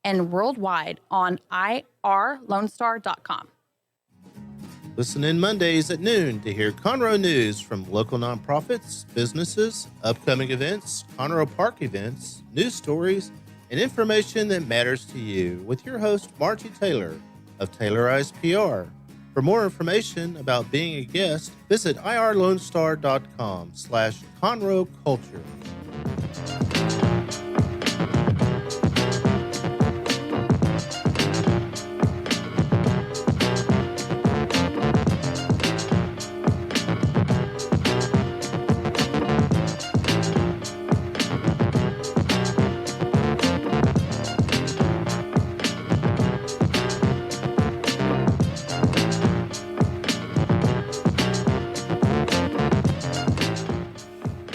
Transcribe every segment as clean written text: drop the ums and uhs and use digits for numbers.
and worldwide on irlonestar.com. Listen in Mondays at noon to hear Conroe news from local nonprofits, businesses, upcoming events, Conroe Park events, news stories, and information that matters to you with your host, Margie Taylor of Taylorized PR. For more information about being a guest, visit irlonestar.com/Conroe Culture.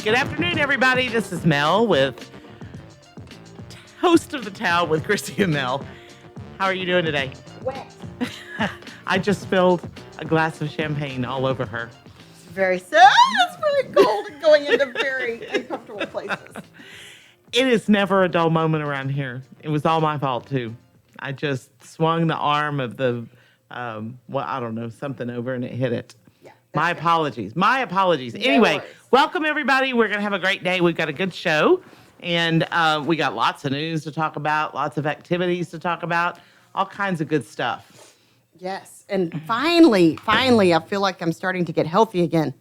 Good afternoon, everybody. This is Mel with host of the Towel with Christy and Mel. How are you doing today? Wet. I just spilled a glass of champagne all over her. It's very sad. It's very cold and going into very uncomfortable places. It is never a dull moment around here. It was all my fault, too. I just swung the arm of the, I don't know, something over and it hit it. My apologies. My apologies. Anyway, welcome, everybody. We're going to have a great day. We've got a good show, and we got lots of news to talk about, lots of activities to talk about, all kinds of good stuff. Yes, and finally, I feel like I'm starting to get healthy again.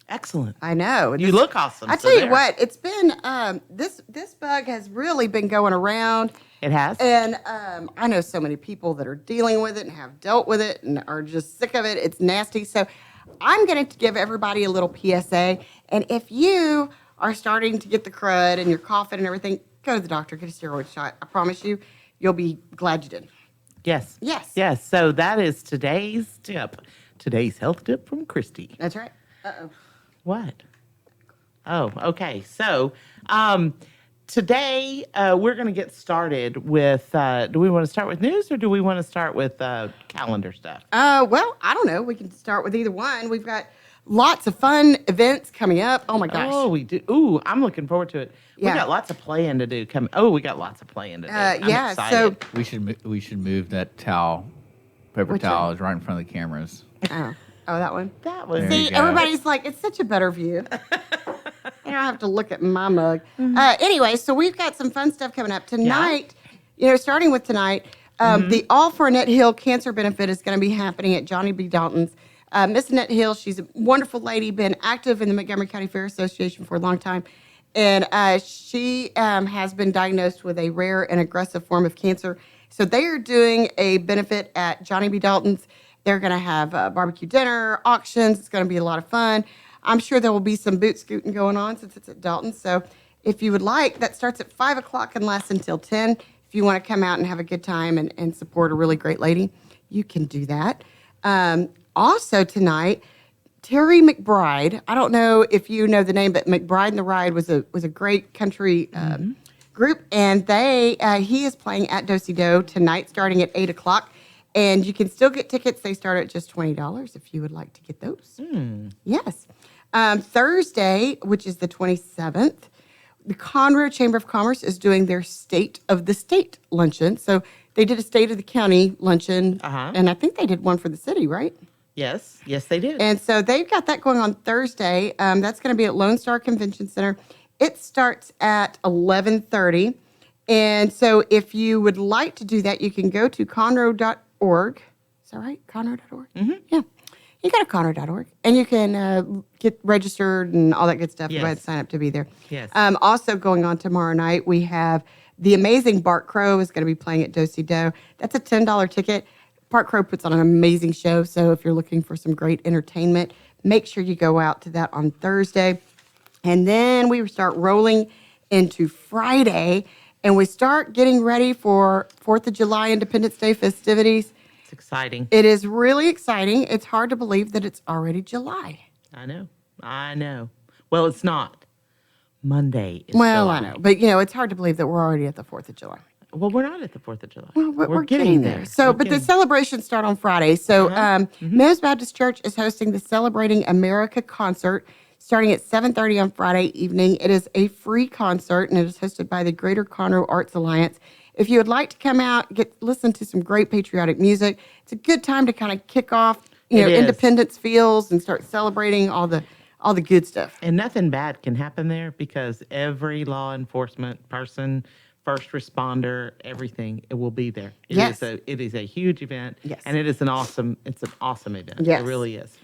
Excellent. I know. You look awesome. I tell you what, it's been, this bug has really been going around. It has? And I know so many people that are dealing with it and have dealt with it and are just sick of it. It's nasty. So I'm going to give everybody a little PSA. And if you are starting to get the crud and you're coughing and everything, go to the doctor, get a steroid shot. I promise you, you'll be glad you did. Yes. Yes. Yes. So that is today's tip. Today's health tip from Christy. That's right. Uh-oh. What? Oh, okay. So today we're going to get started with, do we want to start with news or do we want to start with calendar stuff? Well, I don't know. We can start with either one. We've got lots of fun events coming up. Oh, my gosh. Oh, we do. Ooh, I'm looking forward to it. Yeah. We got lots of playing to do. We got lots of playing to do. I'm yeah, excited. so We should move that towel. Paper Which towel one? is right in front of the cameras. Oh, that one? That was. There See, you go. everybody's like, it's such a better view. I don't have to look at my mug. Anyway, so we've got some fun stuff coming up. Tonight, starting with tonight, the All for Annette Hill Cancer Benefit is going to be happening at Johnny B. Dalton's. Miss Annette Hill, she's a wonderful lady, been active in the Montgomery County Fair Association for a long time. And she has been diagnosed with a rare and aggressive form of cancer. So they are doing a benefit at Johnny B. Dalton's. They're going to have barbecue dinner, auctions. It's going to be a lot of fun. I'm sure there will be some boot scooting going on since it's at Dalton's. So if you would like, that starts at 5 o'clock and lasts until 10. If you want to come out and have a good time and support a really great lady, you can do that. Also tonight, Terry McBride, I don't know if you know the name, but McBride and the Ride was a great country group. And he is playing at Do-Si-Do tonight starting at 8 o'clock. And you can still get tickets. They start at just $20 if you would like to get those. Yes. Thursday, which is the 27th, the Conroe Chamber of Commerce is doing their State of the State luncheon. So they did a State of the County luncheon, and I think they did one for the city, right? Yes. Yes, they did. And so they've got that going on Thursday. That's going to be at Lone Star Convention Center. It starts at 11:30. And so if you would like to do that, you can go to conroe.org. Is that right? Conroe.org? Mm-hmm. Yeah. You go to conroe.org, and you can get registered and all that good stuff. Yes. Go ahead and sign up to be there. Yes. Also going on tomorrow night, we have the amazing Bart Crow is going to be playing at Do-Si-Do. That's a $10 ticket. Bart Crow puts on an amazing show, so if you're looking for some great entertainment, make sure you go out to that on Thursday. And then we start rolling into Friday, and we start getting ready for 4th of July Independence Day festivities. It's exciting. It is really exciting. It's hard to believe that it's already July. I know. Well, it's not. Monday is Well, July. I know. But, it's hard to believe that we're already at the 4th of July. Well, we're not at the 4th of July. Well, but we're getting there. So, We're but the getting- celebrations start on Friday. So, Men's Baptist Church is hosting the Celebrating America concert starting at 7:30 on Friday evening. It is a free concert, and it is hosted by the Greater Conroe Arts Alliance. if you would like to come out, listen to some great patriotic music, it's a good time to kind of kick off, It is. Independence feels and start celebrating all the good stuff. And nothing bad can happen there because every law enforcement person, first responder, everything, it will be there. Yes. It is a huge event. Yes. And it's an awesome event. Yes. It really is.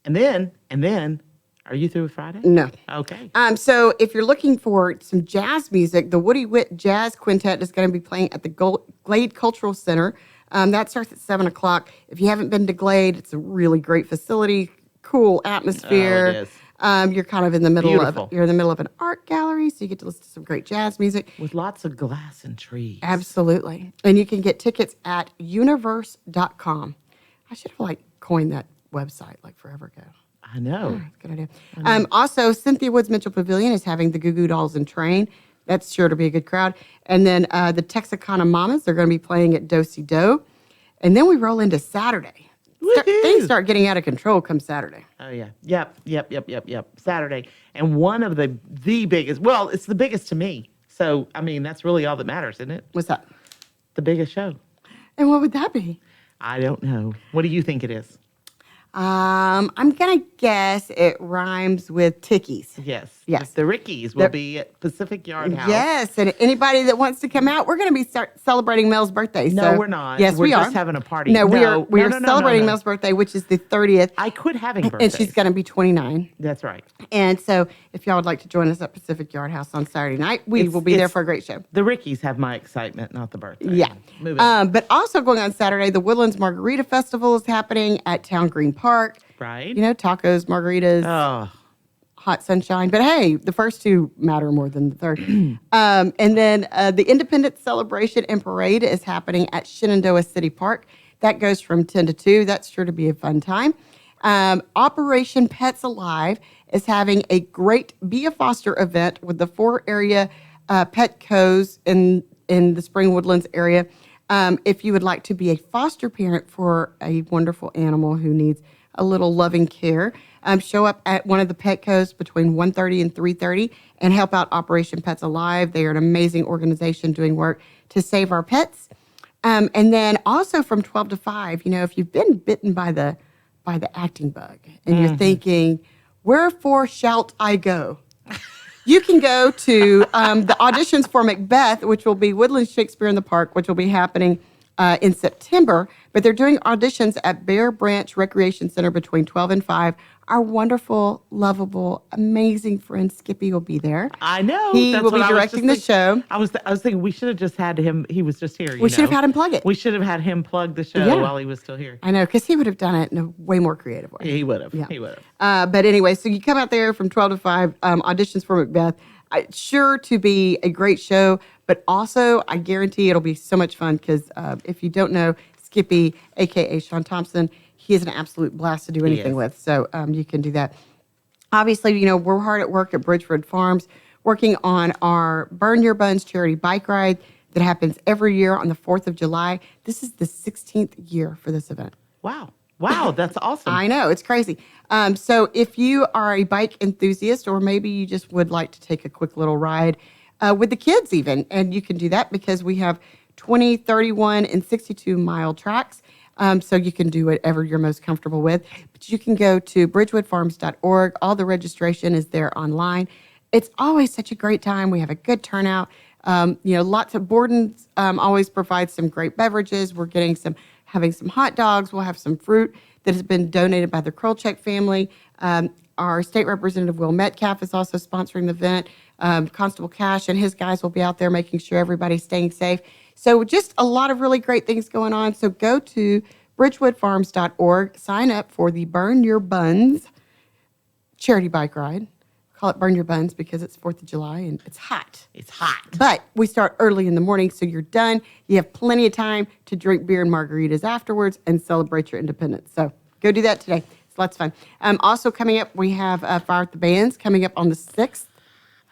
And then, are you through with Friday? No. Okay. So if you're looking for some jazz music, the Woody Witt Jazz Quintet is going to be playing at the Glade Cultural Center. That starts at 7 o'clock. If you haven't been to Glade, it's a really great facility, cool atmosphere. Oh, it is. You're kind of in the middle Beautiful. you're in the middle of an art gallery, so you get to listen to some great jazz music. With lots of glass and trees. Absolutely. And you can get tickets at universe.com. I should have coined that website forever ago. I know. That's a good idea. Also, Cynthia Woods Mitchell Pavilion is having the Goo Goo Dolls and Train. That's sure to be a good crowd. And then the Texarkana Mamas, they're going to be playing at Do-Si Do. And then we roll into Saturday. Things start getting out of control come Saturday. Oh, yeah. Yep. Saturday. And one of the biggest, well, it's the biggest to me. So, I mean, that's really all that matters, isn't it? What's that? The biggest show. And what would that be? I don't know. What do you think it is? I'm going to guess it rhymes with Tickies. Yes. Yes. The Rickies will be at Pacific Yard House. Yes, and anybody that wants to come out, we're going to be celebrating Mel's birthday. No, so- we're not. Yes, We're we are. just having a party. No, we No, are no, celebrating no. Mel's birthday, which is the 30th. I quit having And birthdays. she's going to be 29. That's right. And so if y'all would like to join us at Pacific Yard House on Saturday night, we will be there for a great show. The Rickies have my excitement, not the birthday. Yeah. Move on. But also going on Saturday, the Woodlands Margarita Festival is happening at Town Green Park. Right. Tacos, margaritas, Oh, hot sunshine. But hey, the first two matter more than the third. And then the Independence Celebration and Parade is happening at Shenandoah City Park. That goes from 10 to 2. That's sure to be a fun time. Operation Pets Alive is having a great Be a Foster event with the 4 area Petcos in the Spring Woodlands area. If you would like to be a foster parent for a wonderful animal who needs a little loving care, show up at one of the Petcos between 1:30 and 3:30 and help out Operation Pets Alive. They are an amazing organization doing work to save our pets. And then also from 12 to 5, if you've been bitten by the acting bug and you're thinking, wherefore shalt I go? You can go to the auditions for Macbeth, which will be Woodlands Shakespeare in the Park, which will be happening in September. But they're doing auditions at Bear Branch Recreation Center between 12 and 5. Our wonderful, lovable, amazing friend Skippy will be there. I know. He That's will what be I was directing just the show. I was thinking we should have just had him. He was just here. We should have had him plug it. We should have had him plug the show Yeah. while he was still here. I know, because he would have done it in a way more creative way. He would have. Yeah. He would have. But anyway, so you come out there from 12 to 5, auditions for Macbeth. Sure to be a great show, but also I guarantee it'll be so much fun because if you don't know Skippy, a.k.a. Sean Thompson, he is an absolute blast to do anything is. with. So you can do that. Obviously, we're hard at work at Bridgewood Farms working on our Burn Your Buns charity bike ride that happens every year on the 4th of July. This is the 16th year for this event. Wow, that's awesome. I know, it's crazy. So if you are a bike enthusiast, or maybe you just would like to take a quick little ride with the kids even, and you can do that because we have 20, 31, and 62-mile tracks. So you can do whatever you're most comfortable with. But you can go to bridgewoodfarms.org. All the registration is there online. It's always such a great time. We have a good turnout. Lots of Borden's always provides some great beverages. We're having some hot dogs. We'll have some fruit that has been donated by the Krolchek family. Our state representative, Will Metcalf, is also sponsoring the event. Constable Cash and his guys will be out there making sure everybody's staying safe. So just a lot of really great things going on. So go to bridgewoodfarms.org, sign up for the Burn Your Buns charity bike ride. Call it Burn Your Buns because it's 4th of July and it's hot. It's hot. But we start early in the morning, so you're done. You have plenty of time to drink beer and margaritas afterwards and celebrate your independence. So go do that today. It's lots of fun. Also coming up, we have Fire at the Bands coming up on the 6th.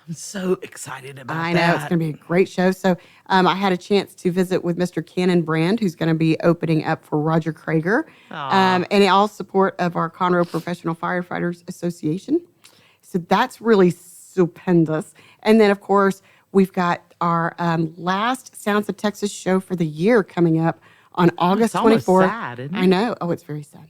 I'm so excited about I know, that. it's going to be a great show. So I had a chance to visit with Mr. Cannon Brand, who's going to be opening up for Roger Krager. And in all support of our Conroe Professional Firefighters Association. So that's really stupendous. And then, of course, We've got our last Sounds of Texas show for the year coming up on August It's almost 24th. sad, isn't it? I know. Oh, it's very sad.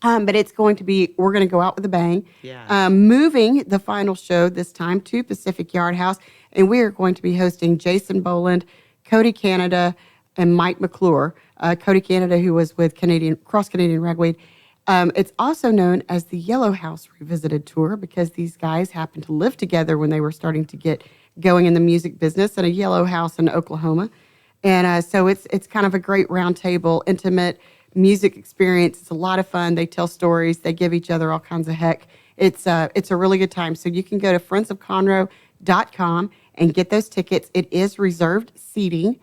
But it's going to be, we're going to go out with a bang. Yeah. Moving the final show this time to Pacific Yard House. And we are going to be hosting Jason Boland, Cody Canada, and Mike McClure. Cody Canada, who was with Cross Canadian Ragweed. It's also known as the Yellow House Revisited Tour because these guys happened to live together when they were starting to get going in the music business in a yellow house in Oklahoma. And so it's kind of a great roundtable, intimate music experience. It's a lot of fun. They tell stories. They give each other all kinds of heck. It's a really good time. So you can go to friendsofconroe.com and get those tickets. It is reserved seating.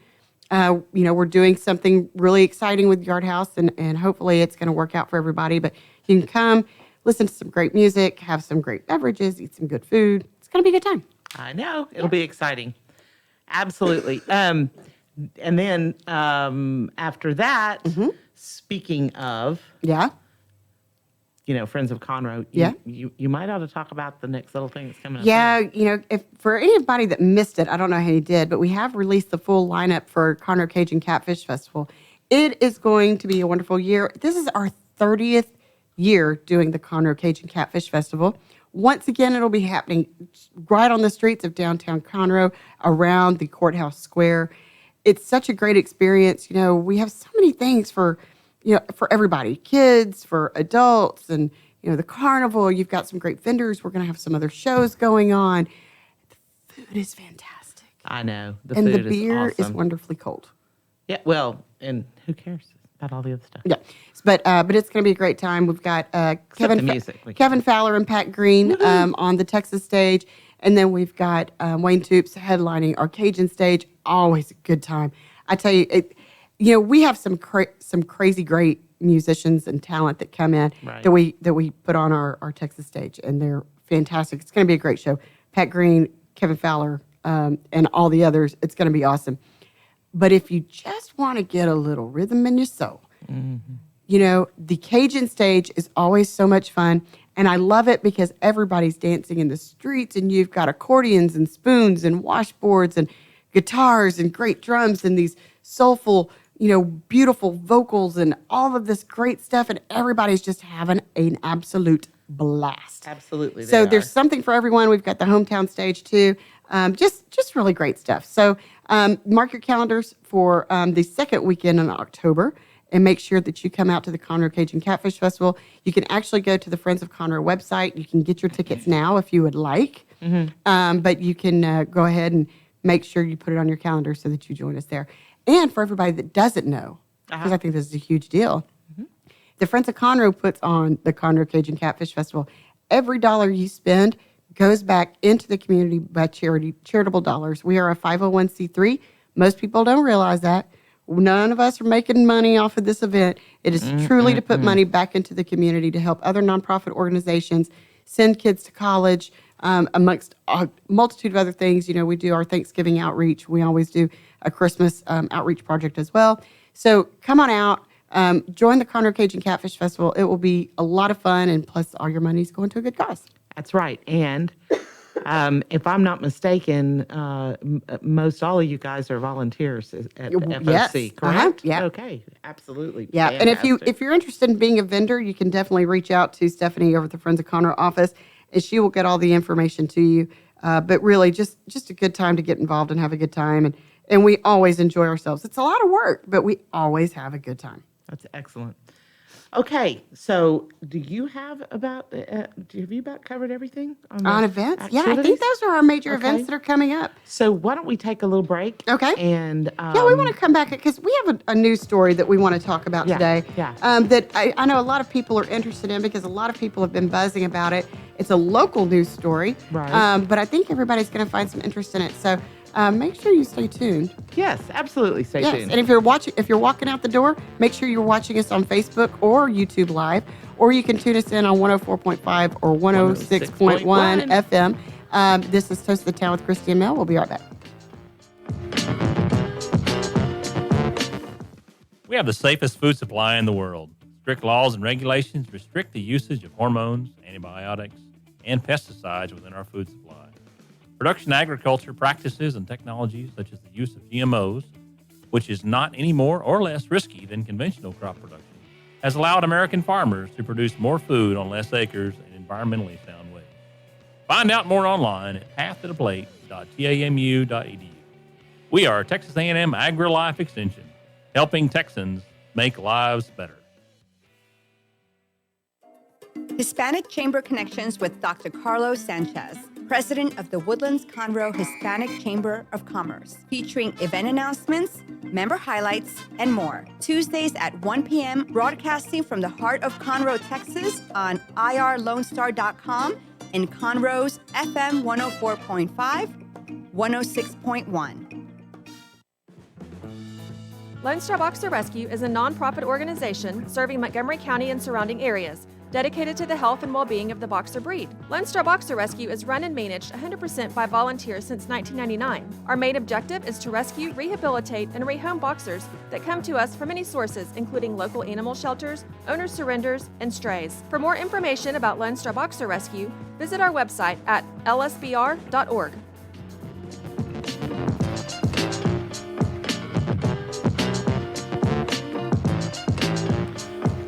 We're doing something really exciting with Yard House, and hopefully it's going to work out for everybody. But you can come, listen to some great music, have some great beverages, eat some good food. It's going to be a good time. I know. It'll be exciting. Absolutely. And then after that, speaking of, Yeah. Friends of Conroe, Yeah. you might ought to talk about the next little thing that's coming up. Yeah, if for anybody that missed it, I don't know how you did, but we have released the full lineup for Conroe Cajun Catfish Festival. It is going to be a wonderful year. This is our 30th year doing the Conroe Cajun Catfish Festival. Once again, it'll be happening right on the streets of downtown Conroe, around the courthouse square. It's such a great experience. We have so many things for everybody, kids, for adults, and the carnival. You've got some great vendors. We're going to have some other shows going on. The food is fantastic. I know. The And food the beer is is awesome. wonderfully cold. Yeah, well, and who cares about all the other stuff? Yeah, but it's going to be a great time. We've got the music. Kevin Fowler and Pat Green on the Texas stage, and then we've got Wayne Toops headlining our Cajun stage. Always a good time. I tell you, we have some crazy great musicians and talent that come in Right. that we put on our Texas stage, and they're fantastic. It's going to be a great show. Pat Green, Kevin Fowler, and all the others. It's going to be awesome. But if you just want to get a little rhythm in your soul, the Cajun stage is always so much fun. And I love it because everybody's dancing in the streets, and you've got accordions and spoons and washboards and guitars and great drums and these soulful, beautiful vocals and all of this great stuff. And everybody's just having an absolute blast. Absolutely. So there's something for everyone. We've got the hometown stage too. Just really great stuff. So mark your calendars for the second weekend in October, and make sure that you come out to the Conroe Cajun Catfish Festival. You can actually go to the Friends of Conroe website. You can get your tickets now if you would like. But you can go ahead and make sure you put it on your calendar so that you join us there. And for everybody that doesn't know, because I think this is a huge deal, the Friends of Conroe puts on the Conroe Cajun Catfish Festival. Every dollar you spend goes back into the community by charitable dollars. We are a 501c3. Most people don't realize that. None of us are making money off of this event. It is truly to put money back into the community to help other nonprofit organizations, send kids to college, amongst a multitude of other things. We do our Thanksgiving outreach. We always do a Christmas outreach project as well. So come on out. Join the Conroe Cajun Catfish Festival. It will be a lot of fun, and plus all your money is going to a good cause. That's right. And if I'm not mistaken, most all of you guys are volunteers at FOC, Yes. correct? Yeah. Okay. Absolutely. Yeah, and Fantastic. if you're interested in being a vendor, you can definitely reach out to Stephanie over at the Friends of Conroe office, and she will get all the information to you. But really, just a good time to get involved and have a good time, and we always enjoy ourselves. It's a lot of work, but we always have a good time. That's excellent. Okay, so do you have about covered everything the On events, yeah, I think activities? those are our major Okay. events that are coming up. So why don't we take a little break? Okay. And Yeah, we want to come back because we have a news story that we want to talk about Yeah, today. yeah. That I know a lot of people are interested in because a lot of people have been buzzing about it. It's a local news story, Right. But I think everybody's going to find some interest in it. So make sure you stay tuned. Yes, absolutely. Stay Yes, tuned. and if you're walking out the door, make sure you're watching us on Facebook or YouTube Live, or you can tune us in on 104.5 or 106.1 FM. This is Toast of the Town with Christy and Mel. We'll be right back. We have the safest food supply in the world. Strict laws and regulations restrict the usage of hormones, antibiotics, and pesticides within our food supply. Production agriculture practices and technologies such as the use of GMOs, which is not any more or less risky than conventional crop production, has allowed American farmers to produce more food on less acres in environmentally sound ways. Find out more online at pathtotheplate.tamu.edu. We are Texas A&M AgriLife Extension, helping Texans make lives better. Hispanic Chamber Connections with Dr. Carlos Sanchez, president of the Woodlands Conroe Hispanic Chamber of Commerce, featuring event announcements, member highlights, and more. Tuesdays at 1 p.m., broadcasting from the heart of Conroe, Texas on irlonestar.com and Conroe's FM 104.5, 106.1. Lone Star Boxer Rescue is a nonprofit organization serving Montgomery County and surrounding areas, dedicated to the health and well-being of the boxer breed. Lone Star Boxer Rescue is run and managed 100% by volunteers since 1999. Our main objective is to rescue, rehabilitate, and rehome boxers that come to us from many sources, including local animal shelters, owner surrenders, and strays. For more information about Lone Star Boxer Rescue, visit our website at lsbr.org.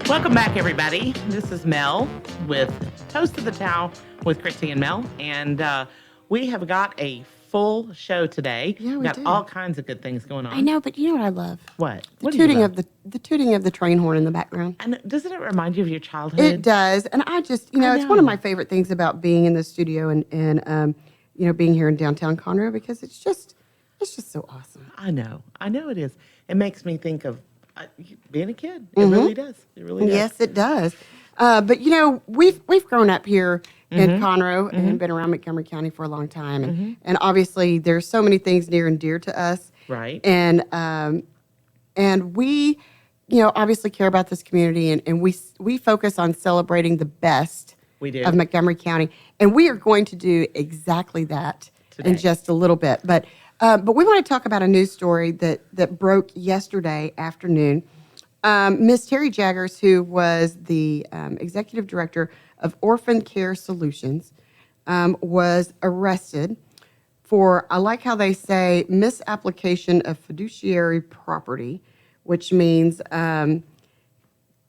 Welcome back, everybody. This is Mel with Toast of the Towel with Christy and Mel, and we have got a full show today. Yeah, we got do. all kinds of good things going on. I know, but you know what I love? What? The What do you tooting love? of the tooting of the train horn in the background. And doesn't it remind you of your childhood? It does, and I just, I it's one of know. my favorite things about being in the studio and being here in downtown Conroe because it's just so awesome. I know it is. It makes me think of being a kid. It really does. It really does. Yes, it does. But we've grown up here in Conroe and been around Montgomery County for a long time, and obviously there's so many things near and dear to us. Right. And we, obviously care about this community, and we focus on celebrating the best We do. of Montgomery County, and we are going to do exactly that in Today. just a little bit. But we want to talk about a news story that broke yesterday afternoon. Ms. Terry Jaggers, who was the executive director of Orphan Care Solutions, was arrested for, I like how they say, misapplication of fiduciary property, which means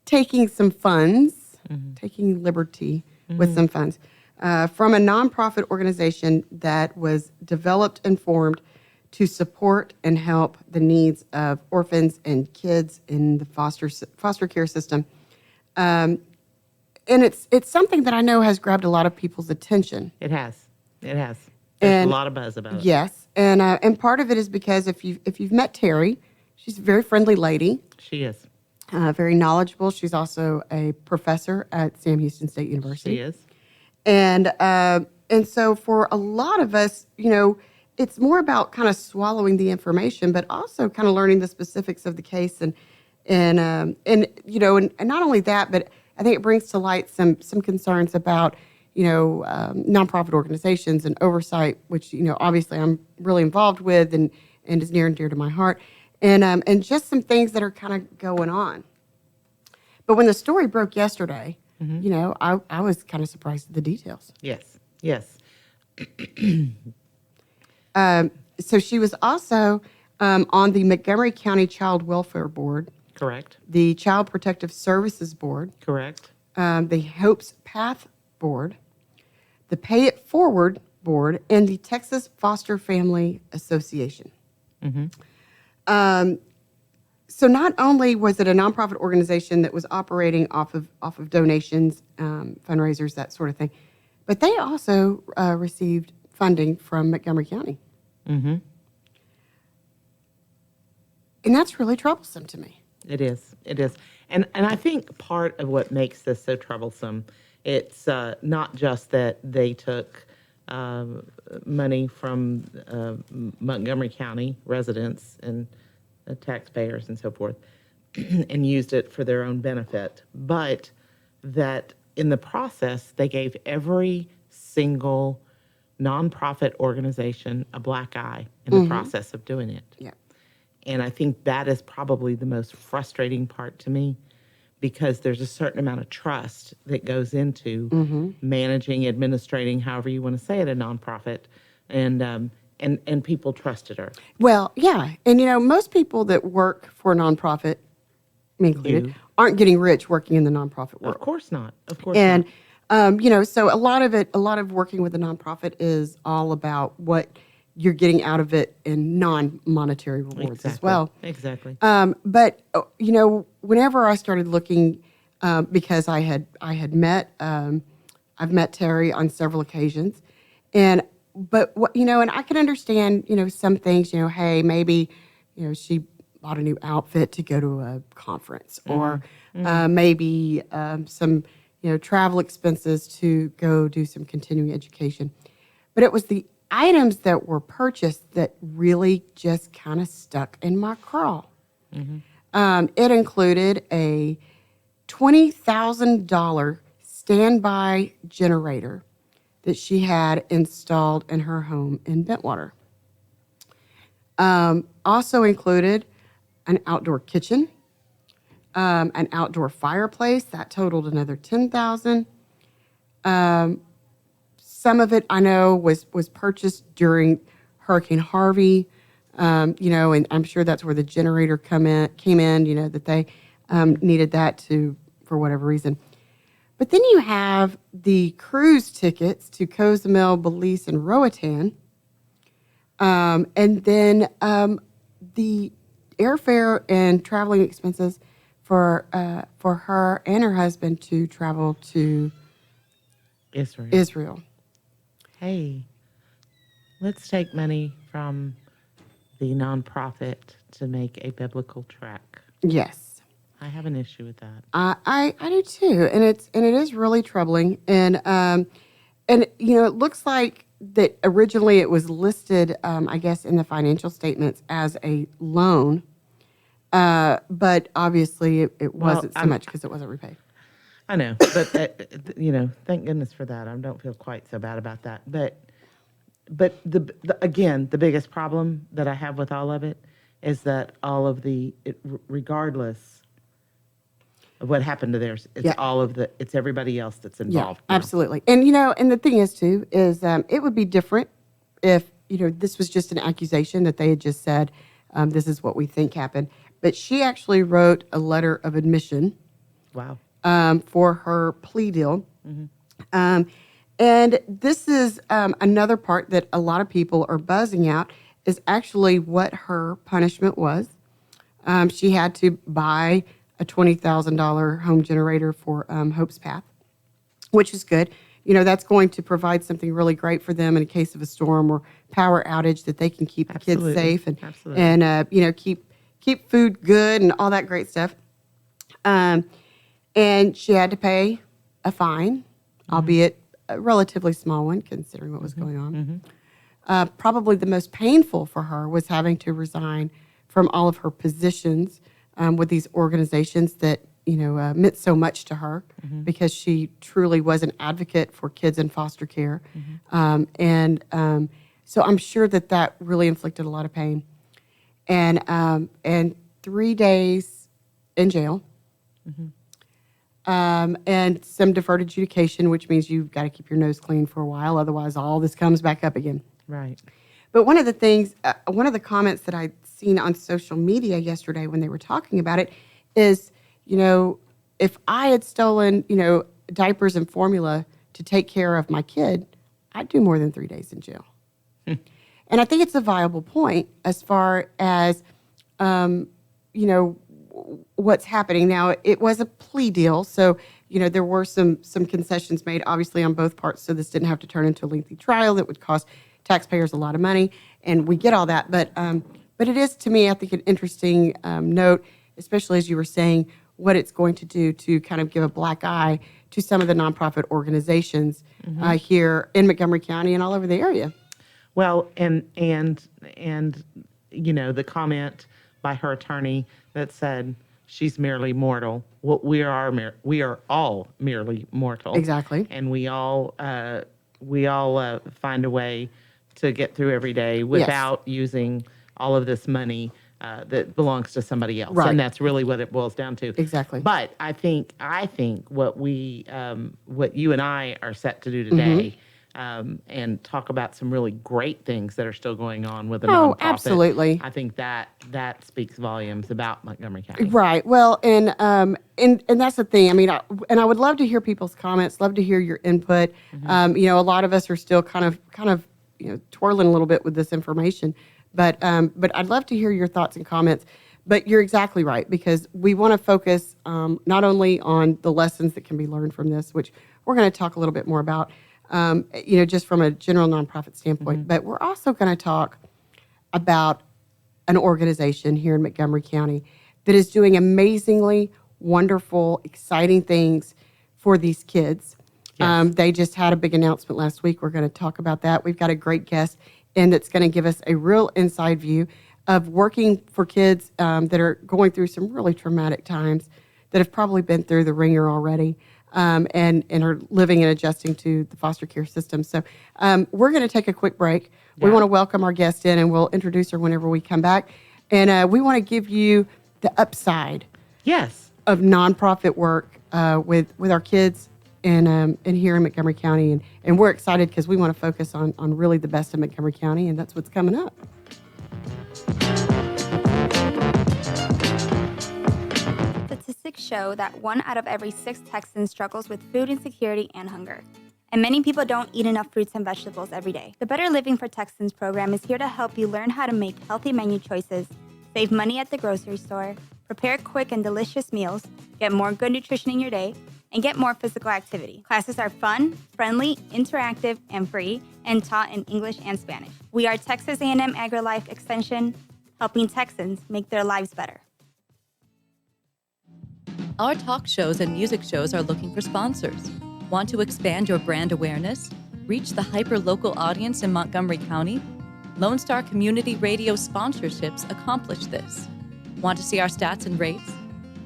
taking some funds, taking liberty with some funds, from a nonprofit organization that was developed and formed to support and help the needs of orphans and kids in the foster care system. And it's something that I know has grabbed a lot of people's attention. It has. There's And- a lot of buzz about it. Yes, and part of it is because if you've met Terry, she's a very friendly lady, She is. very knowledgeable. She's also a professor at Sam Houston State University. She is. And so for a lot of us, it's more about kind of swallowing the information, but also kind of learning the specifics of the case, and not only that, but I think it brings to light some concerns about nonprofit organizations and oversight, which obviously I'm really involved with and is near and dear to my heart, and just some things that are kind of going on. But when the story broke yesterday, I was kind of surprised at the details. Yes. So she was also on the Montgomery County Child Welfare Board, Correct. the Child Protective Services Board, Correct. the Hope's Path Board, the Pay It Forward Board, and the Texas Foster Family Association. So not only was it a nonprofit organization that was operating off of donations, fundraisers, that sort of thing, but they also received funding from Montgomery County. And that's really troublesome to me. It is. And I think part of what makes this so troublesome, it's not just that they took money from Montgomery County residents and taxpayers and so forth and used it for their own benefit, but that in the process, they gave every single nonprofit organization a black eye in the process of doing it. Yeah. And I think that is probably the most frustrating part to me, because there's a certain amount of trust that goes into managing, administrating, however you want to say it, a nonprofit. and people trusted her. Well, yeah. And, most people that work for a nonprofit, me included, You. aren't getting rich working in the nonprofit world. Of course not. Of course And, not. so a lot of working with a nonprofit is all about what you're getting out of it in non-monetary rewards as well. Exactly. But whenever I started looking, because I had met, I've met Terry on several occasions, and I can understand, some things, hey, maybe, she bought a new outfit to go to a conference, or maybe some, travel expenses to go do some continuing education. But it was the items that were purchased that really just kind of stuck in my craw. It included a $20,000 standby generator that she had installed in her home in Bentwater. Also included an outdoor kitchen, an outdoor fireplace that totaled another $10,000. Some of it I know was purchased during Hurricane Harvey, and I'm sure that's where the generator came in, that they needed that for whatever reason. But then you have the cruise tickets to Cozumel, Belize, and Roatan, and then the airfare and traveling expenses for her and her husband to travel to Israel. Hey, let's take money from the nonprofit to make a biblical track. Yes. I have an issue with that. I do too, and it is really troubling, and it looks like that originally it was listed, I guess, in the financial statements as a loan, but obviously it wasn't so much because it wasn't repaid. I know, but thank goodness for that. I don't feel quite so bad about that. But again, the biggest problem that I have with all of it is that all of regardless of what happened to theirs, it's it's everybody else that's involved. Yeah, absolutely. And and the thing is too is it would be different if this was just an accusation that they had just said this is what we think happened. But she actually wrote a letter of admission. Wow. For her plea deal. And this is another part that a lot of people are buzzing out is actually what her punishment was. She had to buy a $20,000 home generator for Hope's Path, which is good. That's going to provide something really great for them in case of a storm or power outage that they can keep the kids safe and keep food good and all that great stuff. And she had to pay a fine, albeit a relatively small one, considering what was going on. Probably the most painful for her was having to resign from all of her positions with these organizations that meant so much to her because she truly was an advocate for kids in foster care. So I'm sure that really inflicted a lot of pain. And 3 days in jail. And some deferred adjudication, which means you've got to keep your nose clean for a while. Otherwise, all this comes back up again. Right. But one of the things, one of the comments that I'd seen on social media yesterday when they were talking about it is, if I had stolen, diapers and formula to take care of my kid, I'd do more than 3 days in jail. And I think it's a viable point as far as, what's happening now. It was a plea deal, so there were some concessions made, obviously, on both parts, so this didn't have to turn into a lengthy trial that would cost taxpayers a lot of money, and we get all that. But it is, to me, I think, an interesting note, especially as you were saying, what it's going to do to kind of give a black eye to some of the nonprofit organizations here in Montgomery County and all over the area. Well, and the comment by her attorney that said she's merely mortal. Well, we are all merely mortal. Exactly. And we all find a way to get through every day without using all of this money that belongs to somebody else. Right. And that's really what it boils down to. Exactly. But I think what you and I are set to do today and talk about some really great things that are still going on with a Oh, nonprofit. absolutely. I think that speaks volumes about Montgomery County. Right. Well, and that's the thing. I mean, I would love to hear people's comments. Love to hear your input. You know, a lot of us are still kind of twirling a little bit with this information, but I'd love to hear your thoughts and comments. But you're exactly right, because we want to focus not only on the lessons that can be learned from this, which we're going to talk a little bit more about, just from a general nonprofit standpoint, but we're also going to talk about an organization here in Montgomery County that is doing amazingly wonderful, exciting things for these kids. Yes. They just had a big announcement last week. We're going to talk about that. We've got a great guest in that's going to give us a real inside view of working for kids that are going through some really traumatic times, that have probably been through the ringer already, and are living and adjusting to the foster care system. So we're going to take a quick break. We want to welcome our guest in, and we'll introduce her whenever we come back. And we want to give you the upside Yes. of nonprofit work with our kids and here in Montgomery County. And we're excited because we want to focus on really the best of Montgomery County, and that's what's coming up. Statistics show that 1 out of every 6 Texans struggles with food insecurity and hunger. And many people don't eat enough fruits and vegetables every day. The Better Living for Texans program is here to help you learn how to make healthy menu choices, save money at the grocery store, prepare quick and delicious meals, get more good nutrition in your day, and get more physical activity. Classes are fun, friendly, interactive, and free, and taught in English and Spanish. We are Texas A&M AgriLife Extension, helping Texans make their lives better. Our talk shows and music shows are looking for sponsors. Want to expand your brand awareness? Reach the hyper-local audience in Montgomery County? Lone Star Community Radio sponsorships accomplish this. Want to see our stats and rates?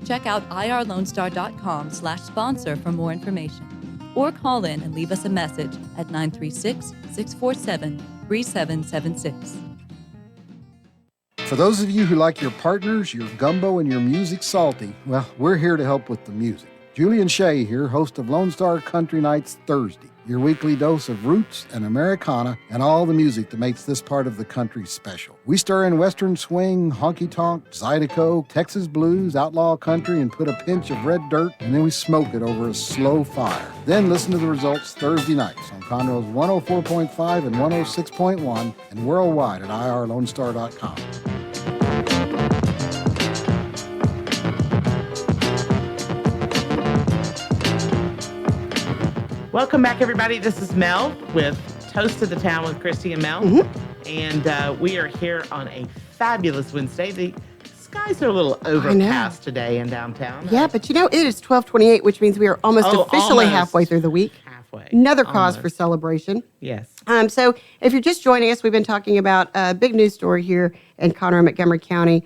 Check out irlonestar.com/sponsor for more information. Or call in and leave us a message at 936-647-3776. For those of you who like your partners, your gumbo, and your music salty, well, we're here to help with the music. Julian Shea here, host of Lone Star Country Nights Thursday, your weekly dose of roots and Americana and all the music that makes this part of the country special. We stir in Western swing, honky-tonk, Zydeco, Texas blues, outlaw country, and put a pinch of red dirt, and then we smoke it over a slow fire. Then listen to the results Thursday nights on Conroe's 104.5 and 106.1 and worldwide at irlonestar.com. Welcome back, everybody. This is Mel with Toast of the Town with Christy and Mel. And we are here on a fabulous Wednesday. The skies are a little overcast today in downtown. Yeah, but it is 12:28, which means we are almost officially almost. halfway through the week. Halfway. Another cause Almost. for celebration. Yes. So if you're just joining us, we've been talking about a big news story here in Conroe, Montgomery County,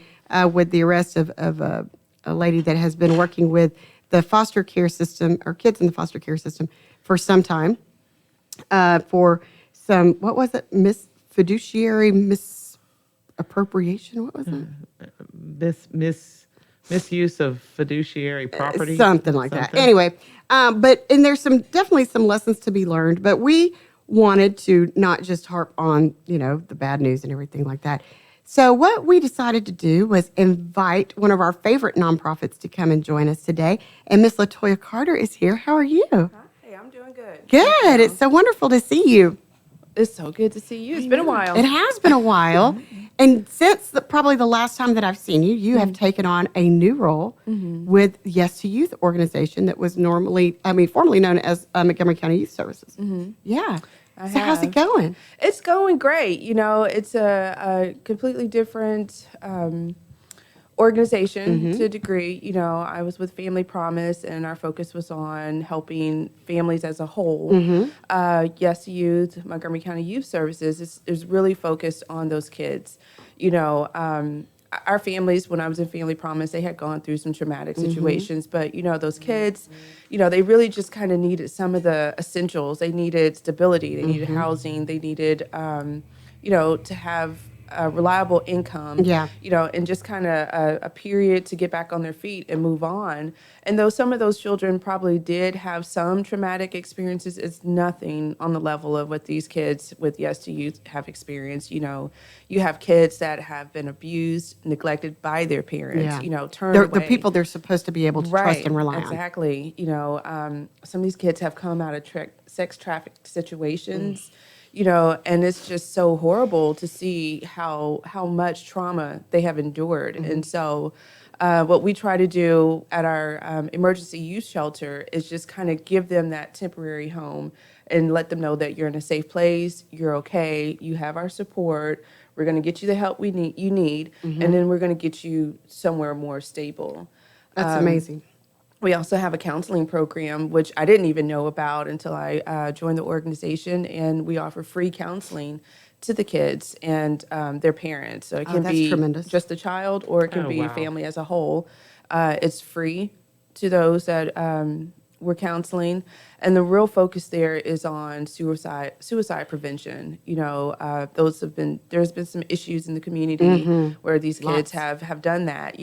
with the arrest of a lady that has been working with the foster care system, or kids in the foster care system, for some time, for some, what was it, fiduciary misappropriation? What was it? Misuse of fiduciary property. Something like that. Anyway, but there's definitely some lessons to be learned, but we wanted to not just harp on, the bad news and everything like that. So what we decided to do was invite one of our favorite nonprofits to come and join us today. And Miss LaToya Carter is here. How are you? Hey, I'm doing good. Good. It's so wonderful to see you. It's so good to see you. It's been a while. It has been a while. And since probably the last time that I've seen you, you have taken on a new role with Yes to Youth organization that was formerly known as Montgomery County Youth Services. Yeah. So how's it going? It's going great. It's a completely different organization to a degree. I was with Family Promise, and our focus was on helping families as a whole. Yes to Youth, Montgomery County Youth Services is really focused on those kids. Our families, when I was in Family Promise, they had gone through some traumatic situations, but those kids, they really just kind of needed some of the essentials. They needed stability, they needed housing, they needed, to have a reliable income, and just kind of a period to get back on their feet and move on. And though some of those children probably did have some traumatic experiences, it's nothing on the level of what these kids with Yes to Youth have experienced. You have kids that have been abused, neglected by their parents, turned away. The people they're supposed to be able to trust and rely on. Exactly. Some of these kids have come out of sex trafficked situations. And it's just so horrible to see how much trauma they have endured. And so what we try to do at our emergency youth shelter is just kind of give them that temporary home and let them know that you're in a safe place, you're okay, you have our support, we're going to get you the help you need, and then we're going to get you somewhere more stable. That's amazing. We also have a counseling program, which I didn't even know about until I joined the organization, and we offer free counseling to the kids and their parents. So it can be tremendous. just the child, or it can be a family as a whole. It's free to those that we're counseling, and the real focus there is on suicide prevention. There's been some issues in the community where these kids have done that.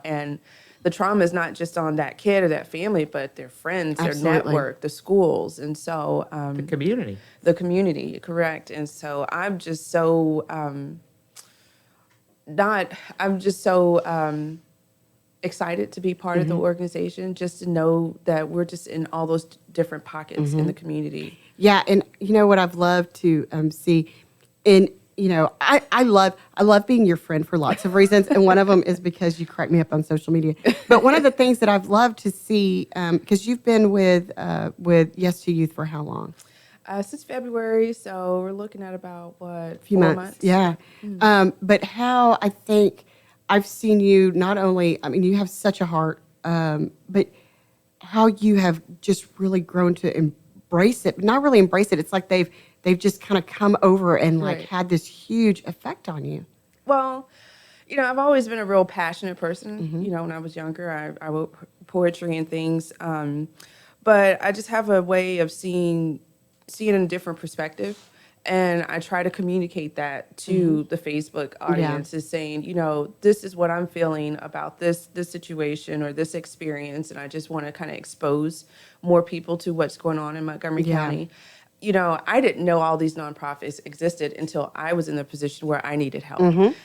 And the trauma is not just on that kid or that family, but their friends, their network, the schools, and so the community. The community, correct. And so I'm just so excited to be part of the organization, just to know that we're just in all those different pockets in the community. Yeah, and what I've loved to see in. I love being your friend for lots of reasons, and one of them is because you crack me up on social media. But one of the things that I've loved to see, because you've been with Yes to Youth for how long? Since February, so we're looking at about A few 4 months. Yeah. But how I think I've seen you not only, you have such a heart, but how you have just really grown to embrace it, but not really embrace it. It's like they've just kind of come over and had this huge effect on you. Well, I've always been a real passionate person. When I was younger, I wrote poetry and things. But I just have a way of seeing in a different perspective. And I try to communicate that to the Facebook audience, is saying, this is what I'm feeling about this situation or this experience. And I just want to kind of expose more people to what's going on in Montgomery County. I didn't know all these nonprofits existed until I was in the position where I needed help.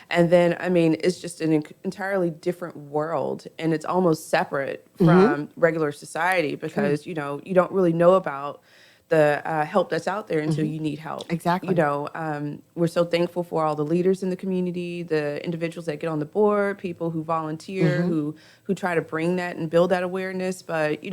And then, it's just an entirely different world, and it's almost separate from regular society because, you don't really know about the help that's out there until you need help. Exactly. We're so thankful for all the leaders in the community, the individuals that get on the board, people who volunteer, who try to bring that and build that awareness. But,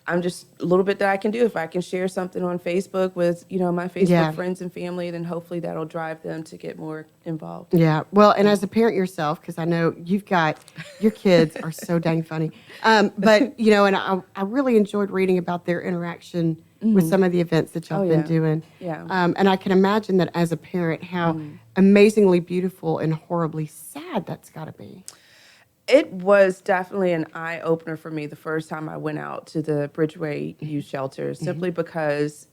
I'm just a little bit that I can do. If I can share something on Facebook with, my Facebook friends and family, then hopefully that'll drive them to get more involved. Yeah. Well, and as a parent yourself, because I know you've got, your kids are so dang funny. But, and I really enjoyed reading about their interaction with some of the events that y'all been doing. Yeah. And I can imagine that as a parent, how amazingly beautiful and horribly sad that's got to be. It was definitely an eye-opener for me the first time I went out to the Bridgeway Youth Shelter, simply because,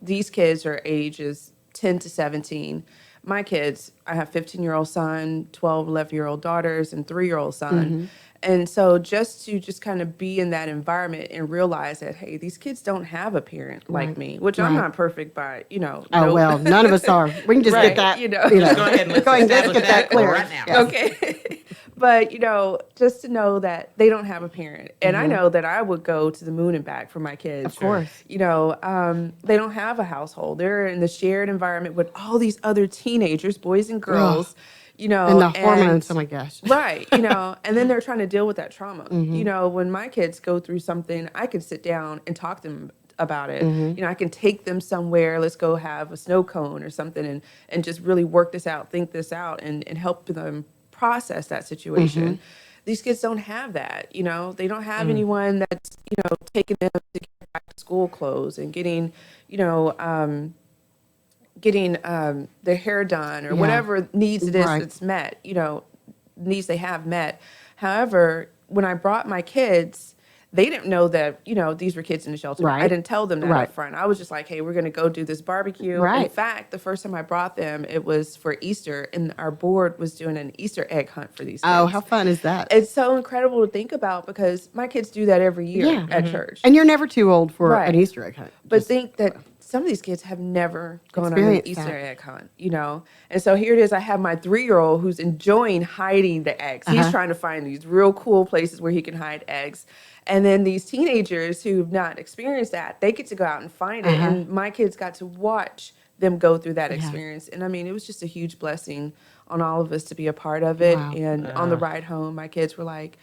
these kids are ages 10 to 17. My kids, I have 15-year-old son, 12, 11-year-old daughters, and 3-year-old son. And so just to kind of be in that environment and realize that, hey, these kids don't have a parent like me, which I'm not perfect by, Oh, well, none of us are. We can just get that, Just go ahead and let's get that clear right now. Okay. But, just to know that they don't have a parent. And I know that I would go to the moon and back for my kids. Of course. They don't have a household. They're in the shared environment with all these other teenagers, boys and girls. And the hormones, oh my gosh. Right, and then they're trying to deal with that trauma. When my kids go through something, I can sit down and talk to them about it. I can take them somewhere, let's go have a snow cone or something and just really work this out, think this out, and help them process that situation. These kids don't have that, they don't have anyone that's, taking them to get back to school clothes and getting their hair done or whatever needs it is that's met, needs they have met. However, when I brought my kids, they didn't know that, these were kids in the shelter. Right. I didn't tell them that Right. up front. I was just like, hey, we're going to go do this barbecue. Right. In fact, the first time I brought them, it was for Easter, and our board was doing an Easter egg hunt for these kids. Oh, how fun is that? It's so incredible to think about because my kids do that every year at church. And you're never too old for Right. an Easter egg hunt. But think that some of these kids have never gone on an Experienced Easter that. egg hunt, And so here it is. I have my 3-year-old who's enjoying hiding the eggs. He's trying to find these real cool places where he can hide eggs. And then these teenagers who've not experienced that, they get to go out and find it. And my kids got to watch them go through that experience. And I mean, it was just a huge blessing on all of us to be a part of it. Wow. And on the ride home, my kids were like,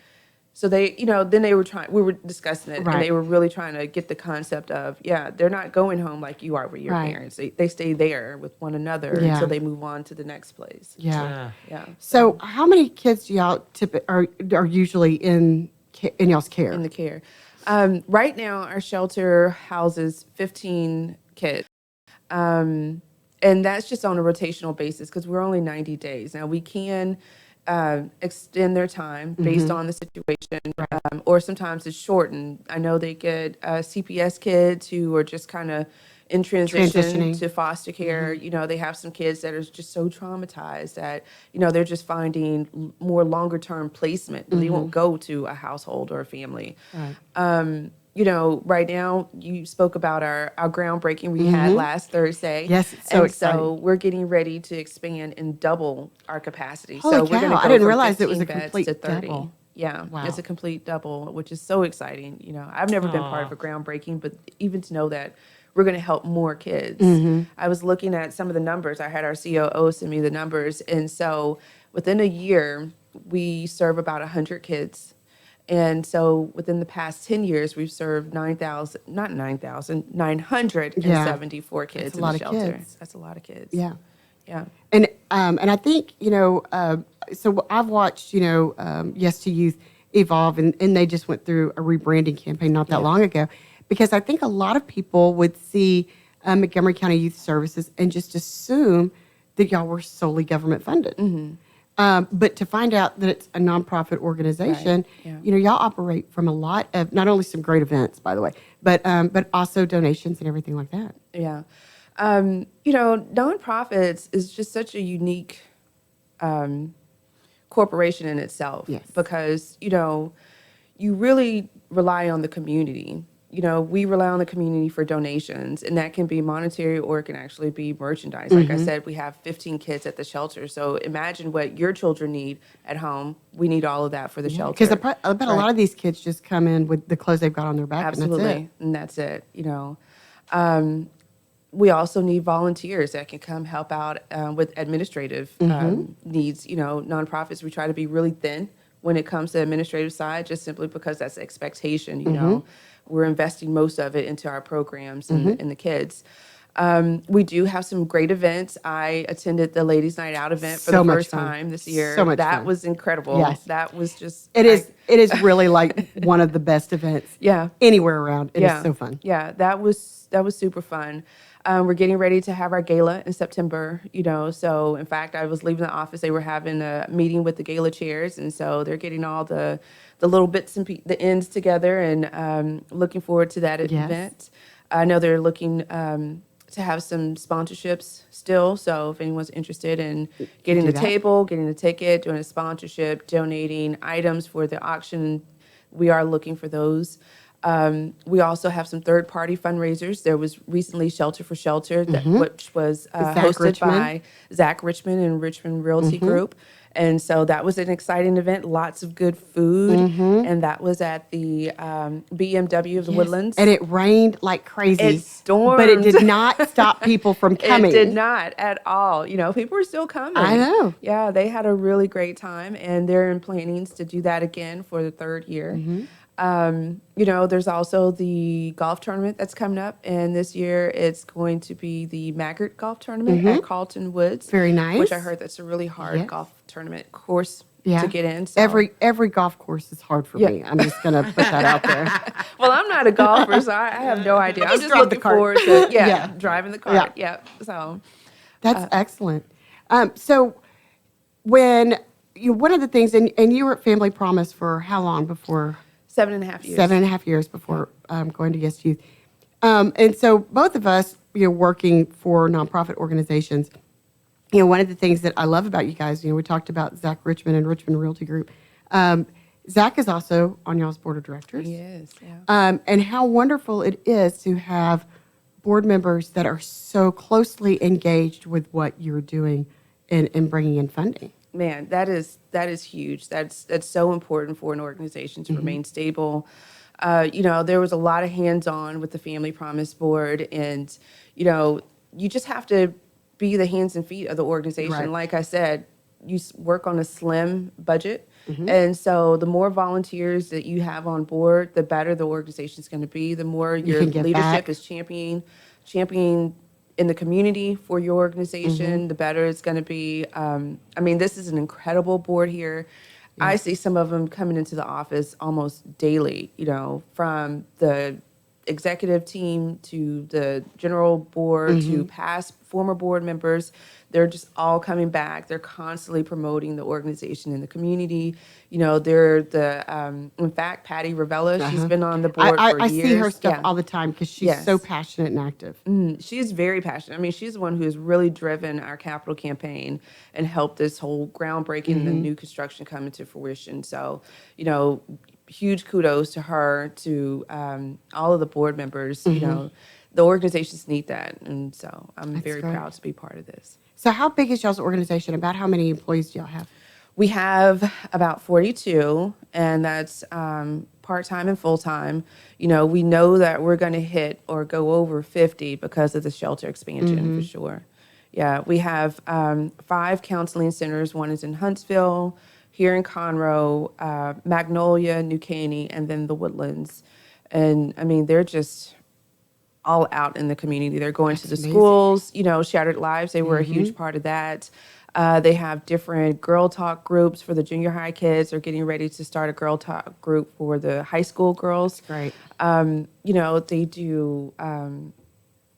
so they, then they were we were discussing it, Right. and they were really trying to get the concept of, they're not going home like you are with your Right. parents. They stay there with one another Yeah. until they move on to the next place. Yeah. Yeah. So how many kids do y'all are usually in y'all's care? In the care. Right now, our shelter houses 15 kids. And that's just on a rotational basis because we're only 90 days. Now, we can extend their time based on the situation, or sometimes it's shortened. I know they get CPS kids who are just kind of in transition Transitioning. to foster care. They have some kids that are just so traumatized that, they're just finding more longer term placement. They won't go to a household or a family. Right. Right now you spoke about our groundbreaking we had last Thursday. Yes, it's so exciting. So we're getting ready to expand and double our capacity. Holy so we're cow, going to go I didn't from realize it was 15 a beds complete to 30. double. Yeah, Wow. it's a complete double, which is so exciting. I've never been part of a groundbreaking, but even to know that we're going to help more kids. I was looking at some of the numbers. I had our COO send me the numbers. And so within a year, we serve about 100 kids. And so within the past 10 years, we've served 974 kids That's a in lot the of shelter. kids. That's a lot of kids. Yeah. Yeah. And I think, so I've watched, Yes to Youth evolve, and they just went through a rebranding campaign not that long ago, because I think a lot of people would see Montgomery County Youth Services and just assume that y'all were solely government funded. But to find out that it's a nonprofit organization, Right. Yeah. y'all operate from a lot of, not only some great events, by the way, but also donations and everything like that. Yeah. Nonprofits is just such a unique corporation in itself. Yes. Because, you really rely on the community. We rely on the community for donations, and that can be monetary or it can actually be merchandise. Like I said, we have 15 kids at the shelter. So imagine what your children need at home. We need all of that for the shelter. Because I bet a lot of these kids just come in with the clothes they've got on their back, Absolutely. And that's it. We also need volunteers that can come help out with administrative needs. Nonprofits, we try to be really thin when it comes to the administrative side, just simply because that's the expectation. We're investing most of it into our programs and the kids. We do have some great events. I attended the Ladies' Night Out event for So the much first fun. time this year. So much that fun. was incredible. Yes. That was just It is really like one of the best events Yeah. anywhere around. It is so fun. Yeah, that was super fun. We're getting ready to have our gala in September, So, in fact, I was leaving the office. They were having a meeting with the gala chairs, and so they're getting all the little bits and the ends together, and looking forward to that event. I know they're looking to have some sponsorships still. So, if anyone's interested in getting the table, getting the ticket, doing a sponsorship, donating items for the auction, we are looking for those. We also have some third-party fundraisers. There was recently Shelter for Shelter, which was hosted by Zach Richmond and Richmond Realty Group. And so that was an exciting event, lots of good food. And that was at the BMW of the Woodlands. And it rained like crazy. It stormed. But it did not stop people from coming. It did not at all. People were still coming. I know. Yeah, they had a really great time, and they're in plannings to do that again for the third year. There's also the golf tournament that's coming up, and this year it's going to be the Maggart Golf Tournament at Carlton Woods. Very nice. Which I heard that's a really hard golf tournament course to get in. So. Every golf course is hard for me. I'm just going to put that out there. Well, I'm not a golfer, so I have no idea. I'm just drive looking the cart. forward to driving the cart. Yeah. So that's excellent. So when one of the things, and you were at Family Promise for how long before? 7.5 years. 7.5 years before going to Yes Youth. And so both of us, working for nonprofit organizations, one of the things that I love about you guys, we talked about Zach Richmond and Richmond Realty Group. Zach is also on y'all's board of directors. Yes, yeah. And how wonderful it is to have board members that are so closely engaged with what you're doing in bringing in funding. Man, that is huge. That's so important for an organization to remain stable. There was a lot of hands-on with the Family Promise Board, and you just have to be the hands and feet of the organization. Right. Like I said, you work on a slim budget, and so the more volunteers that you have on board, the better the organization is going to be. The more your can give leadership back. is championing in the community for your organization, the better it's going to be. This is an incredible board here. I see some of them coming into the office almost daily, from the executive team to the general board to past former board members. They're just all coming back. They're constantly promoting the organization in the community. They're in fact, Patty Ravella, she's been on the board for I years. see her stuff Yeah. all the time because she's so passionate and active. She's very passionate. She's the one who has really driven our capital campaign and helped this whole groundbreaking and the new construction come into fruition. So, huge kudos to her, to all of the board members. The organizations need that. And so I'm very great. proud to be part of this. So how big is y'all's organization? About how many employees do y'all have? We have about 42, and that's part-time and full-time. We know that we're going to hit or go over 50 because of the shelter expansion, for sure. Yeah, we have 5 counseling centers. One is in Huntsville, here in Conroe, Magnolia, New Caney, and then the Woodlands. And, they're just all out in the community. They're going to the schools, Shattered Lives, they were a huge part of that. They have different girl talk groups for the junior high kids. They're getting ready to start a girl talk group for the high school girls. Right. They do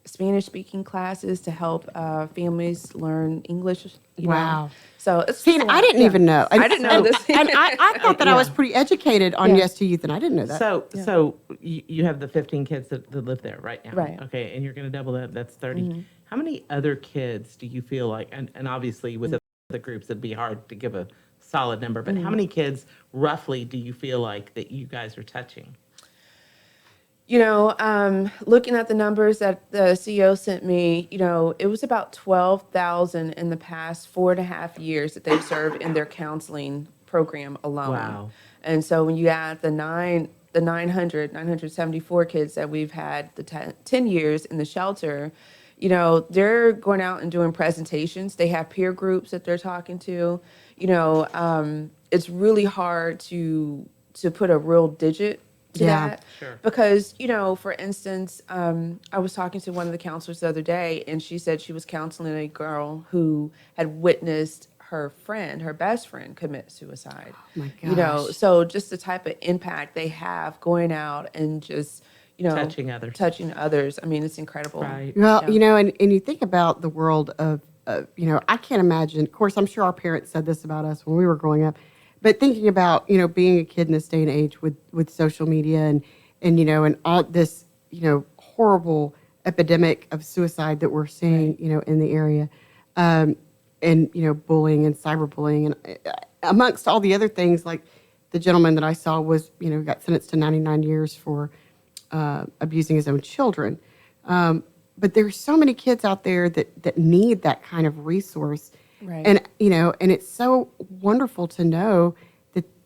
Spanish speaking classes to help families learn English. Wow. So it's See, and I didn't even know. I didn't know this. And I thought that I was pretty educated on Yes to Youth, and I didn't know that. So you have the 15 kids that live there right now. Right. Okay, and you're going to double that. That's 30. How many other kids do you feel like, and obviously with the groups, it'd be hard to give a solid number, but how many kids roughly do you feel like that you guys are touching? Looking at the numbers that the CEO sent me, it was about 12,000 in the past 4.5 years that they've served in their counseling program alone. Wow. And so when you add the 974 kids that we've had the 10 years in the shelter, they're going out and doing presentations. They have peer groups that they're talking to. It's really hard to put a real digit to that. Sure. Because, for instance, I was talking to one of the counselors the other day, and she said she was counseling a girl who had witnessed her best friend commit suicide. Oh my gosh. So just the type of impact they have going out and just, Touching others. It's incredible. Right. Well, and you think about the world of, I can't imagine. Of course, I'm sure our parents said this about us when we were growing up, but thinking about, being a kid in this day and age with social media and all this, horrible epidemic of suicide that we're seeing, in the area, and bullying and cyberbullying and amongst all the other things, like the gentleman that I saw was, got sentenced to 99 years for abusing his own children. But there's so many kids out there that need that kind of resource. Right. And, and it's so wonderful to know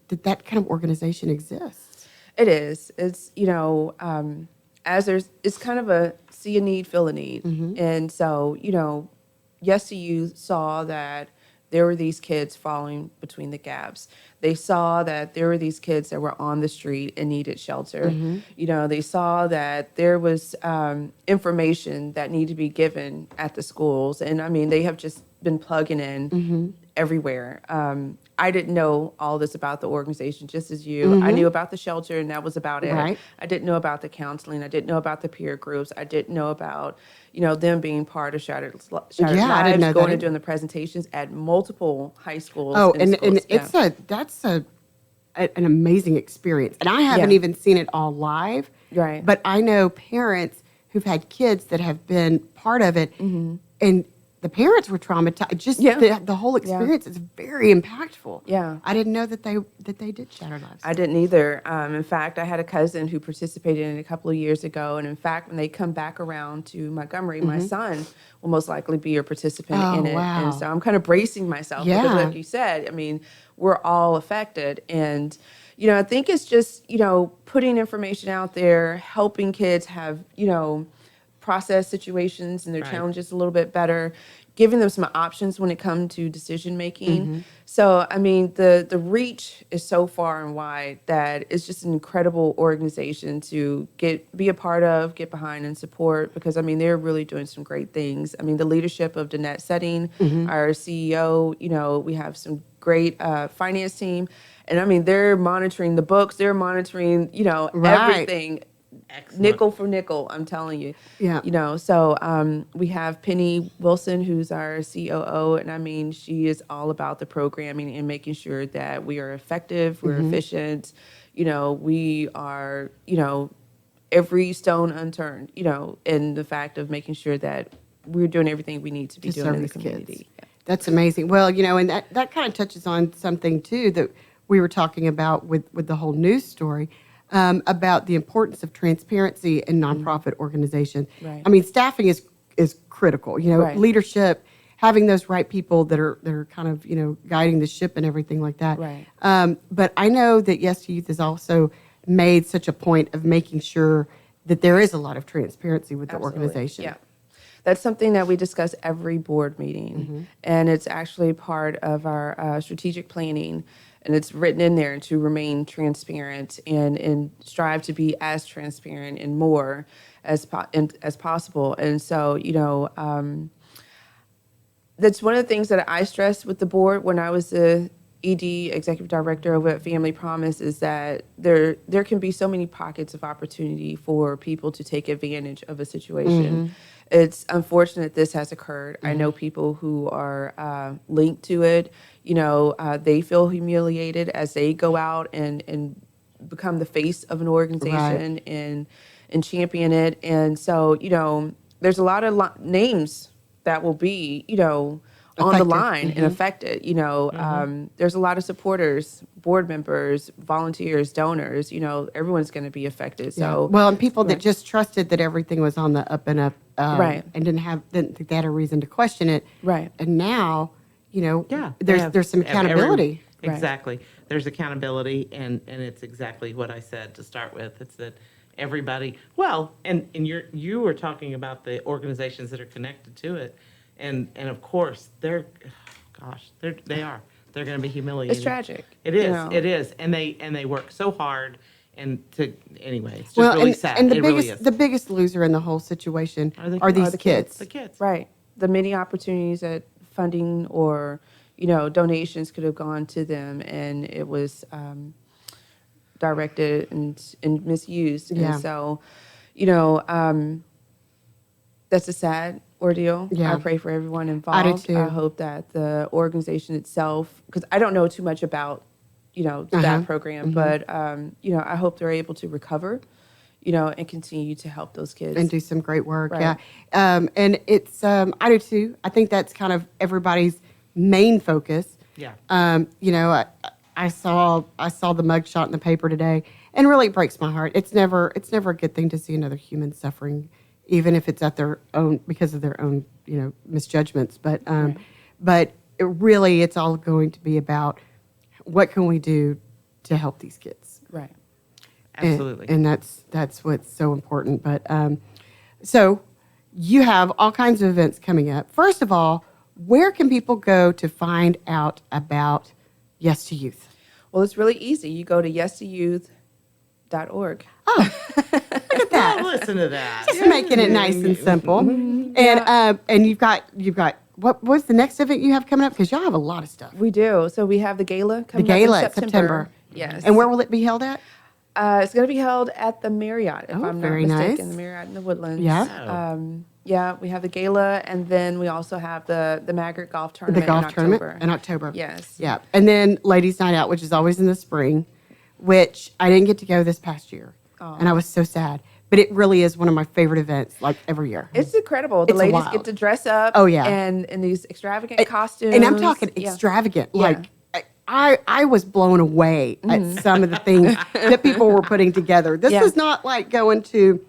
that kind of organization exists. It is. It's, it's kind of a see a need, fill a need. And so, Yes to You saw that there were these kids falling between the gaps. They saw that there were these kids that were on the street and needed shelter. They saw that there was information that needed to be given at the schools. And they have just been plugging in everywhere. I didn't know all this about the organization, just as you. I knew about the shelter, and that was about it. Right. I didn't know about the counseling. I didn't know about the peer groups. I didn't know about, them being part of Shattered Lives, I didn't know going that. and doing the presentations at multiple high schools. Oh, and and schools. that's a an amazing experience. And I haven't Yeah. even seen it all live. Right. But I know parents who've had kids that have been part of it, and the parents were traumatized. Just the whole experience is very impactful. Yeah. I didn't know that they did Shattered Lives. I didn't either. In fact, I had a cousin who participated in it a couple of years ago, and in fact, when they come back around to Montgomery, my son will most likely be a participant in it. Wow. And so I'm kind of bracing myself because, like you said, I mean, we're all affected, and I think it's just putting information out there, helping kids have process situations and their challenges a little bit better, giving them some options when it comes to decision making. So, I mean, the reach is so far and wide that it's just an incredible organization to be a part of, get behind, and support, because, I mean, they're really doing some great things. I mean, the leadership of Danette Setting, our CEO, we have some great finance team. And, I mean, they're monitoring the books. They're monitoring, everything. Excellent. Nickel for nickel, I'm telling you. Yeah. So we have Penny Wilson, who's our COO, and I mean, she is all about the programming and making sure that we are effective, we're efficient, we are, every stone unturned, in the fact of making sure that we're doing everything we need to be doing in the community. Kids. That's amazing. Well, and that kind of touches on something too that we were talking about with the whole news story. About the importance of transparency in nonprofit organization. Right. I mean, staffing is critical. Right. Leadership, having those right people that are kind of guiding the ship and everything like that. Right. But I know that Yes to Youth has also made such a point of making sure that there is a lot of transparency with the organization. Yeah. That's something that we discuss every board meeting, and it's actually part of our strategic planning. And it's written in there to remain transparent and strive to be as transparent and more as possible. And so, that's one of the things that I stressed with the board when I was the ED, executive director over at Family Promise, is that there can be so many pockets of opportunity for people to take advantage of a situation. It's unfortunate this has occurred. I know people who are linked to it. They feel humiliated as they go out and become the face of an organization and champion it. And so, there's a lot of names that will be, on the line and affected. There's a lot of supporters, board members, volunteers, donors. Everyone's going to be affected. So well, and people that just trusted that everything was on the up and up, Right. and didn't think they had a reason to question it, Right. And now, Yeah, there's some accountability. Exactly. There's accountability, and it's exactly what I said to start with. It's that everybody, and you were talking about the organizations that are connected to it, and of course they are. They're going to be humiliated. It's tragic. It is. you know. It is, and they work so hard, and anyway, it's just really sad. And it really is. the biggest loser in the whole situation are these kids. The kids. Right. The many opportunities that funding or, donations could have gone to them, and it was directed and misused. Yeah. And so, that's a sad ordeal. Yeah. I pray for everyone involved. I do too. I hope that the organization itself, because I don't know too much about, that program, but, I hope they're able to recover, and continue to help those kids. And do some great work, Right. yeah. And it's, I do too. I think that's kind of everybody's main focus. Yeah. I saw the mugshot in the paper today, and really it breaks my heart. It's never a good thing to see another human suffering, even if it's at their own, because of their own, misjudgments. But it's all going to be about what can we do to help these kids. Right. Absolutely. And that's what's so important. But so you have all kinds of events coming up. First of all, where can people go to find out about Yes to Youth? Well, it's really easy. You go to yestoyouth.org. Oh, look at that. Oh, listen to that. Just making it nice and simple. And you've got what's the next event you have coming up? Because y'all have a lot of stuff. We do. So we have the gala coming up in September. Yes. And where will it be held at? It's going to be held at the Marriott, if I'm not very mistaken. nice. The Marriott in the Woodlands. Yeah. Yeah, we have the gala, and then we also have the Maggart Golf The Tournament golf in tournament October. in October. Yes. Yeah. And then Ladies Night Out, which is always in the spring. which I didn't get to go this past year. And I was so sad. But it really is one of my favorite events, like every year. It's incredible. The It's ladies wild. get to dress up. Oh, yeah. And in these extravagant costumes. And I'm talking Yeah. extravagant. Yeah. Like, I was blown away at some of the things that people were putting together. This Yeah. is not like going to,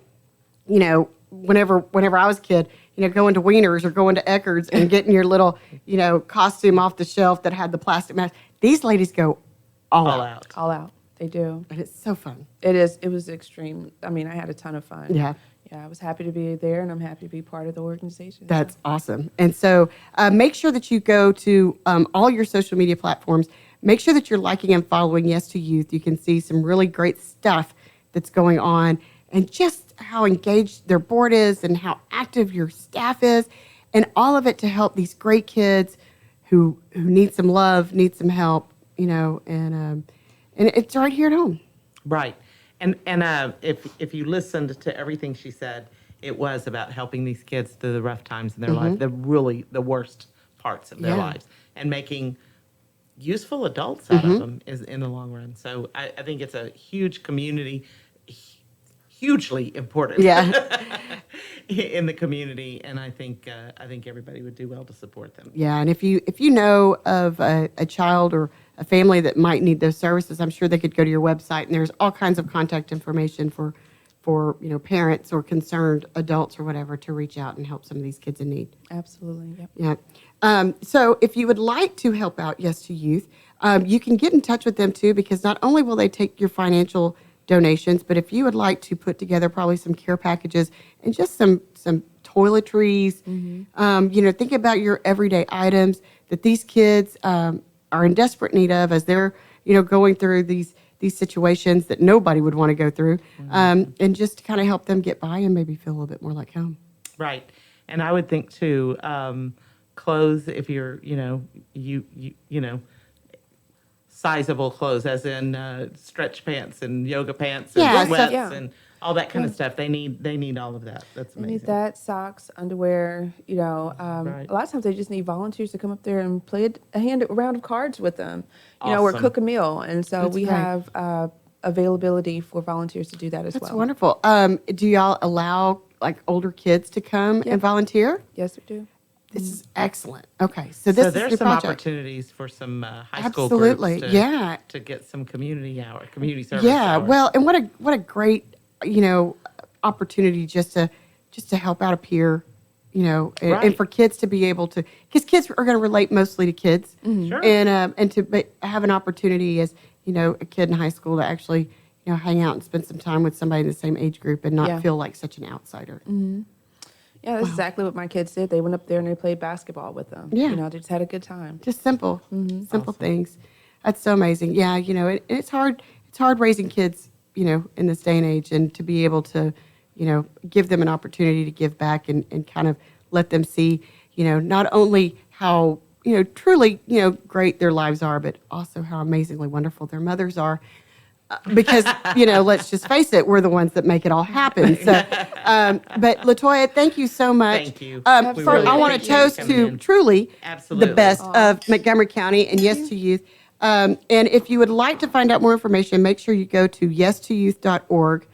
you know, whenever I was a kid, you know, going to Wieners or going to Eckerd's and getting your little, you know, costume off the shelf that had the plastic mask. These ladies go all out. All out. They do. And it's so fun. It is. It was extreme. I mean, I had a ton of fun. Yeah. Yeah, I was happy to be there, and I'm happy to be part of the organization. That's awesome. And so make sure that you go to all your social media platforms. Make sure that you're liking and following Yes to Youth. You can see some really great stuff that's going on and just how engaged their board is and how active your staff is and all of it to help these great kids who need some love, need some help, you know, and it's right here at home. Right. And if you listened to everything she said, it was about helping these kids through the rough times in their life, the worst parts of their Yeah. lives, and making useful adults out of them is in the long run. So I think it's a huge community, hugely important. Yeah. in the community, and I think everybody would do well to support them. Yeah, and if you know of a child or a family that might need those services, I'm sure they could go to your website, and there's all kinds of contact information for you know, parents or concerned adults or whatever to reach out and help some of these kids in need. Absolutely. Yep. Yeah. So if you would like to help out Yes to Youth, you can get in touch with them too, because not only will they take your financial donations, but if you would like to put together probably some care packages and just some toiletries, you know, think about your everyday items that these kids are in desperate need of as they're, you know, going through these situations that nobody would want to go through, and just to kind of help them get by and maybe feel a little bit more like home. Right. And I would think too, clothes, if you're, you know, sizable clothes, as in stretch pants and yoga pants and Yeah, sweats yeah. and all that kind of stuff. They need all of that. That's They amazing. need that, socks, underwear, you know. Right. A lot of times they just need volunteers to come up there and play a round of cards with them, you know, or Awesome. cook a meal. And so That's we great. have availability for volunteers to do that as That's well. wonderful. Do y'all allow like older kids to come Yeah. and volunteer? Yes, we do. This is excellent. Okay, so this So is there's your some project. opportunities for some high school Absolutely, groups yeah. to get some community service Yeah, hours. well, and what a great, you know, opportunity just to help out a peer, you know, and Right. for kids to be able to, because kids are going to relate mostly to kids, Sure. and to have an opportunity as, you know, a kid in high school to actually, you know, hang out and spend some time with somebody in the same age group and not Yeah. feel like such an outsider. Yeah, that's exactly what my kids did. They went up there and they played basketball with them. Yeah. You know, they just had a good time. Just simple things. That's so amazing. Yeah, you know, it's hard raising kids, you know, in this day and age, and to be able to, you know, give them an opportunity to give back and kind of let them see, you know, not only how, you know, truly, you know, great their lives are, but also how amazingly wonderful their mothers are. Because, you know, let's just face it, we're the ones that make it all happen. So, but LaToya, thank you so much. Thank you. We really I want to appreciate you toast coming to in. truly Absolutely. the best of Montgomery County and Yes to Youth. And if you would like to find out more information, make sure you go to yes2youth.org.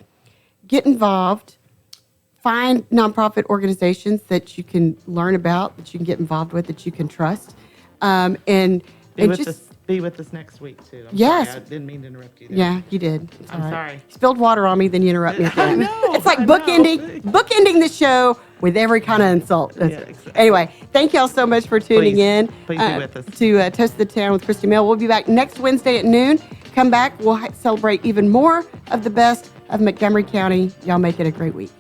Get involved. Find nonprofit organizations that you can learn about, that you can get involved with, that you can trust. And Be with us next week too. I'm Yes. sorry, I didn't mean to interrupt you there. yeah, you did. It's I'm all right. sorry. Spilled water on me, then you interrupt me again. know, It's like I know. bookending the show with every kind of insult. Yeah, exactly. Anyway, thank y'all so much for tuning Please, in. please be with us. To Toast the Town with Christy Mill. We'll be back next Wednesday at noon. Come back. We'll celebrate even more of the best of Montgomery County. Y'all make it a great week.